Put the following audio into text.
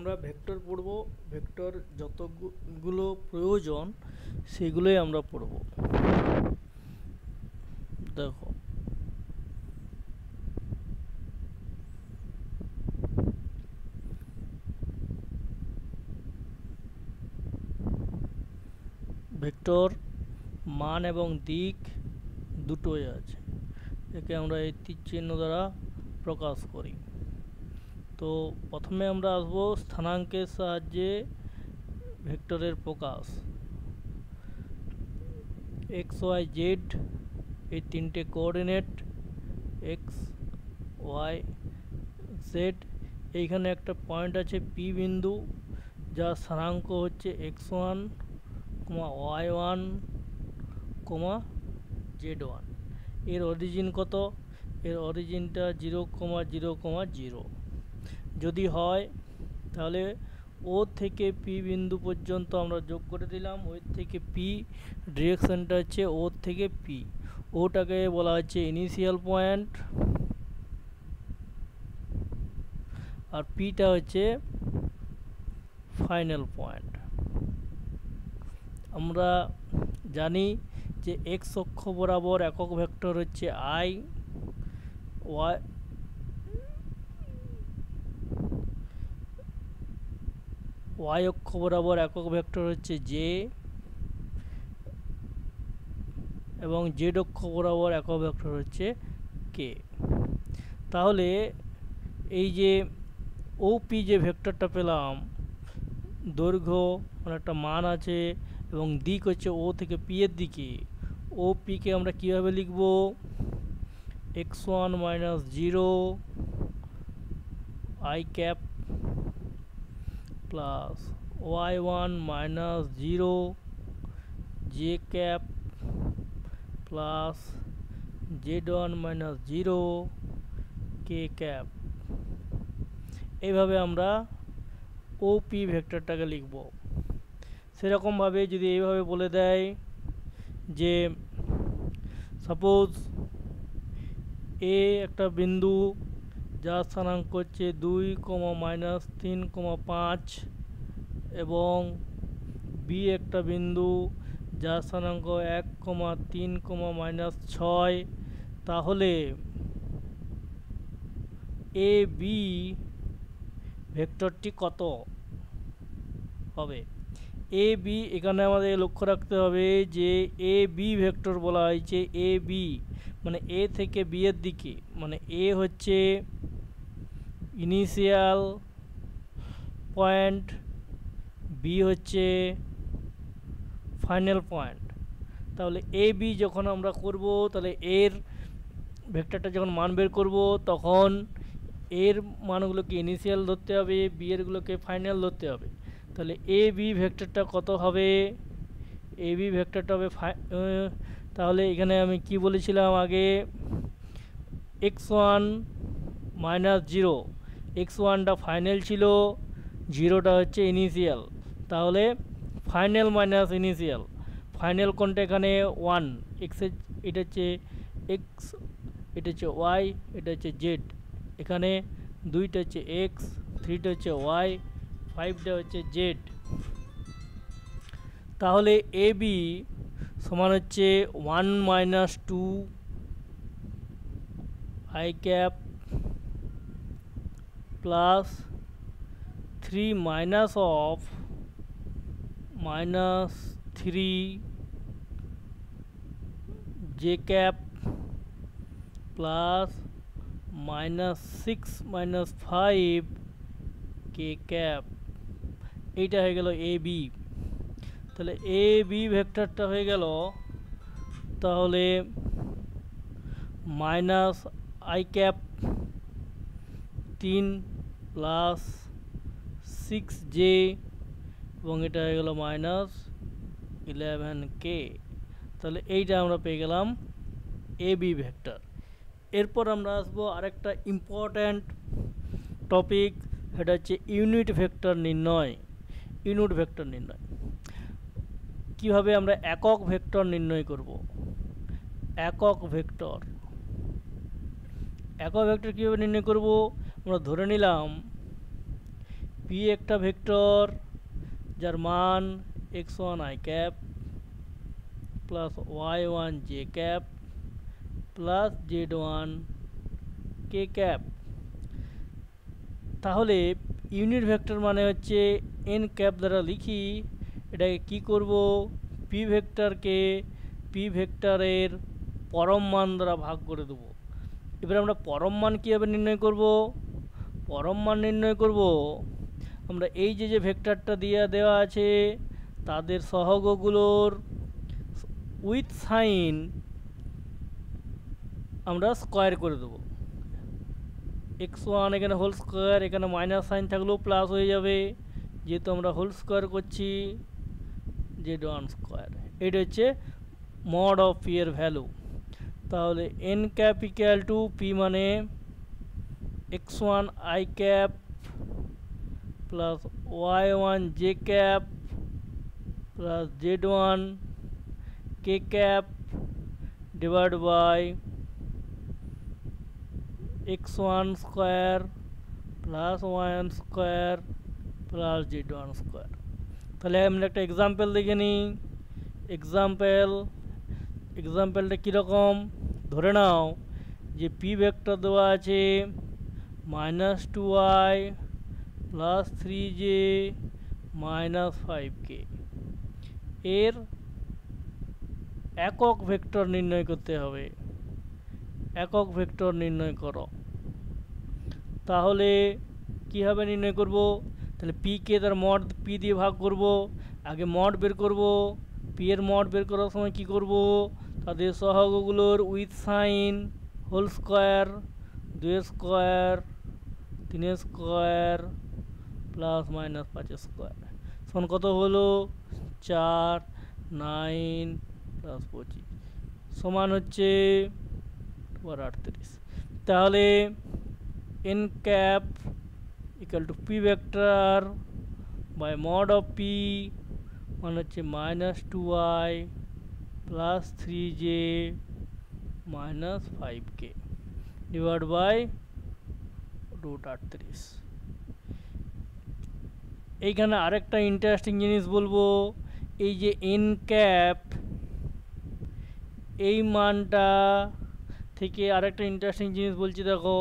আমরা ভেক্টর পড়ব। ভেক্টর যতগুলো প্রয়োজন সেগুলোই আমরা পড়ব। দেখো, ভেক্টর মান এবং দিক দুটোই আছে, একে আমরা এই তীর চিহ্ন দ্বারা প্রকাশ করি। তো প্রথমে আমরা আসব স্থানাঙ্কের সাহায্যে ভেক্টরের প্রকাশ। এক্স ওয়াই জেড এই তিনটে কোঅর্ডিনেট, এক্স ওয়াই জেড। এইখানে একটা পয়েন্ট আছে পি বিন্দু, যার স্থানাঙ্ক হচ্ছে x1, y1, z1। এর অরিজিন কত? এর অরিজিনটা 0, 0, 0। যদি হয় তাহলে ও থেকে পি বিন্দু পর্যন্ত আমরা যোগ করে দিলাম। ওই থেকে পি ডিরেকশনটা হচ্ছে ও থেকে পি। ওটাকে বলা হচ্ছে ইনিশিয়াল পয়েন্ট, আর পিটা হচ্ছে ফাইনাল পয়েন্ট। আমরা জানি যে এক্স অক্ষ বরাবর একক ভেক্টর হচ্ছে আই, ওয়াই অক্ষ বরাবর একক ভেক্টর হচ্ছে জে, এবং জেড অক্ষ বরাবর একক ভেক্টর হচ্ছে কে। তাহলে এই যে ওপি যে ভেক্টরটা পেলাম, দৈর্ঘ্য মানে একটা মান আছে এবং দিক হচ্ছে ও থেকে পি এর দিকে। ও পিকে আমরা কীভাবে লিখব? x1 - 0 i cap plus y1 - 0 j cap plus z1 - 0 k cap. এইভাবে আমরা ওপি ভেক্টরটাকে লিখব। সেরকমভাবে যদি এইভাবে বলে দেয় যে সাপোজ এ একটা বিন্দু যার স্থানাঙ্ক হচ্ছে 2, -3, 5, এবং বি একটা বিন্দু যার স্থানাঙ্ক 1, 3, -6, তাহলে এ বি ভেক্টরটি কত হবে? এ বি, এখানে আমাদের লক্ষ্য রাখতে হবে যে এ বি ভেক্টর বলা হয়েছে এ বি মানে এ থেকে বি এর দিকে, মানে এ হচ্ছে ইনিশিয়াল পয়েন্ট, বি হচ্ছে ফাইনাল পয়েন্ট। তাহলে এ বি যখন আমরা করব, তাহলে এর ভেক্টরটা যখন মান বের করব, তখন এর মানগুলোকে ইনিশিয়াল ধরতে হবে, বি এরগুলোকে ফাইনাল ধরতে হবে। তাহলে এ বি ভেক্টরটা কত হবে? এ বি ভেক্টরটা হবে তাহলে এখানে আমি কি বলেছিলাম আগে? x1 - 0, x1টা ফাইনাল ছিল, 0টা হচ্ছে ইনিশিয়াল। তাহলে ফাইনাল মাইনাস ইনিশিয়াল, ফাইনাল কোনটা? এখানে 1, এক্স, এটা হচ্ছে এক্স, এটা হচ্ছে ওয়াই, এটা হচ্ছে জেড। এখানে 2টা হচ্ছে এক্স, 3টা হচ্ছে ওয়াই, 5টা হচ্ছে জেড। তাহলে এ বি সমান হচ্ছে 1 - 2 i cap plus 3 -3 j cap plus -6 - 5 k cap. এইটা হয়ে গেল এ বি। তাহলে এ বি ভেক্টরটা হয়ে গেল তাহলে minus I cap 3 plus 6j, এবং এটা হয়ে গেল -11k। তাহলে এইটা আমরা পেয়ে গেলাম এ বি ভেক্টর। এরপর আমরা আসবো আরেকটা ইম্পর্ট্যান্ট টপিক, সেটা হচ্ছে ইউনিট ভেক্টর নির্ণয়। ইউনিট ভেক্টর নির্ণয় কিভাবে আমরা একক ভেক্টর নির্ণয় করব? একক ভেক্টর কীভাবে নির্ণয় করব? আমরা ধরে নিলাম পি একটা ভেক্টর যার মান x1 i cap plus y1 j cap plus z1 k cap. তাহলে ইউনিট ভেক্টর মানে হচ্ছে n ক্যাপ দ্বারা লিখি, এটাকে কি করব, পি ভেক্টরকে পি ভেক্টরের পরম মান দ্বারা ভাগ করে দেব। এবার আমরা পরম মান কীভাবে নির্ণয় করব? পরম মান নির্ণয় করব আমরা এই যে ভেক্টরটা দেওয়া আছে তাদের সহগগুলোর উইথ সাইন আমরা স্কোয়ার করে দেবো। x1 এখানে হোল স্কোয়ার, এখানে মাইনাস সাইন থাকলেও প্লাস হয়ে যাবে যেহেতু আমরা হোল স্কোয়ার করছি, z1 স্কোয়ার। এটা হচ্ছে মড অফ পি এর ভ্যালু। তাহলে n cap equal to P মানে x1 i cap plus y1 j cap plus z1 k cap divide by x1 square plus y1 square plus z1 square. তাহলে আমরা একটা example দেখে নিই। এক্সাম্পলটা কীরকম, ধরে নাও যে পি ভেক্টর দেওয়া আছে -2i plus 3j minus 5k, এর একক ভেক্টর নির্ণয় করতে হবে। একক ভেক্টর নির্ণয় করো। তাহলে কীভাবে নির্ণয় করব? তাহলে পিকে তার মড পি দিয়ে ভাগ করব। আগে মড বের করব। পি এর মড বের করার সময় কি করব, তাদের সহগগুলোর with sign whole square, 2 square 3 square plus minus 5 square সমান কত হলো 4 9 প্লাস 25 সমান হচ্ছে 38। তাহলে n cap equal to P vector by mod of P মানে হচ্ছে -2i plus 3j minus 5k divide by √38। এইখানে আরেকটা ইন্টারেস্টিং জিনিস বলবো, এই যে n ক্যাপ এই মানটা থেকে আরেকটা ইন্টারেস্টিং জিনিস বলছি দেখো,